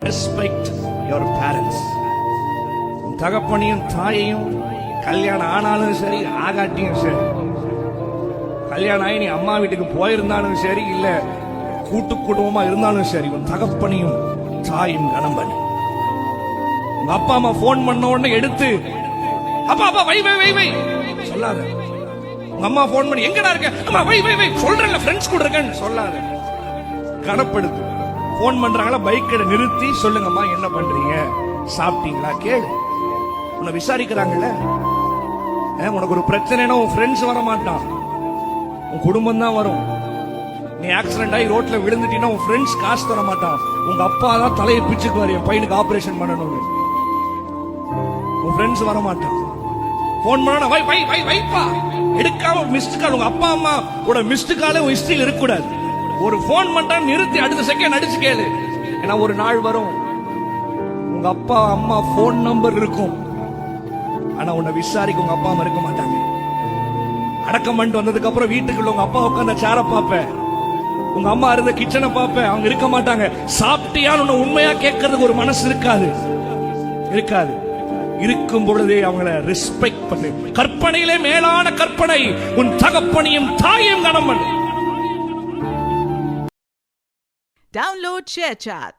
Respect your parents. தகப்பனையும் தாயையும் கல்யாணம் ஆனாலும் சரி ஆகாட்டியும் சரி, கல்யாணம் ஆகி நீ அம்மா வீட்டுக்கு போயிருந்தாலும் சரி, இல்ல கூட்டு குடும்பமா இருந்தாலும் சரி, உன் தகப்பனையும் தாயும் கனம் பண்ணு. உங்க அப்பா அம்மா போன் பண்ண உடனே எடுத்து அப்பா அப்பா வை வை வை வை சொல்லாத. உங்க அம்மா போன் பண்ணி எங்கடா இருக்க, அம்மா வை வை வை சொல்றேன் ஃப்ரெண்ட்ஸ் கூட இருக்கேன்னு சொல்லாத. கனப்படுத்து. போன் பண்றாங்களா பைக்கை நிறுத்தி சொல்லுங்கம்மா என்ன பண்றீங்க, சாப்பிட்டீங்களா கேளு. உன்னை விசாரிக்கிறாங்கல்ல. உனக்கு ஒரு பிரச்சனைனா உன் ஃப்ரெண்ட்ஸ் வர மாட்டான், உன் குடும்பம் தான் வரும். நீ ஆக்சிடென்ட் ஆகி ரோட்ல விழுந்துட்டீங்கன்னா உன் ஃப்ரெண்ட்ஸ் காசு தர மாட்டான், உங்க அப்பா தான் தலையை பிச்சுக்குவாரு என் பையனுக்கு ஆபரேஷன் பண்ணணும். உன் ஃப்ரெண்ட்ஸ் வர மாட்டான். போன் பண்ணா வை வை வை வைப்பா எடுக்காம மிஸ்டு கால். உங்க அப்பா அம்மா கூட மிஸ்டு காலே உன் ஹிஸ்டரியில் இருக்க கூடாது. ஒரு போன் பண்ணா நிறுத்தி அடுத்த செகண்ட் அடிச்சு கேளு. ஏன்னா ஒரு நாள் வரும் உங்க அப்பா அம்மா போன் நம்பர் இருக்கும், ஆனா உன்னை விசாரிக்க உங்க அப்பா அம்மா இருக்க மாட்டாங்க. அடக்கம் பண்ணிட்டு வந்ததுக்கு அப்புறம் வீட்டுக்குள்ள உங்க அப்பா உட்கார்ந்த சேர பாப்பேன், உங்க அம்மா இருந்த கிச்சனை பாப்பேன், அவங்க இருக்க மாட்டாங்க. சாப்பிட்டியான்னு உன்னை உண்மையா கேட்கறதுக்கு ஒரு மனசு இருக்காது. இருக்கும் பொழுதே அவங்கள ரெஸ்பெக்ட் பண்ணு. கற்பனையிலே மேலான கற்பனை உன் தகப்பனையும் தாயையும் கனம் பண்ணு. Download ShareChat.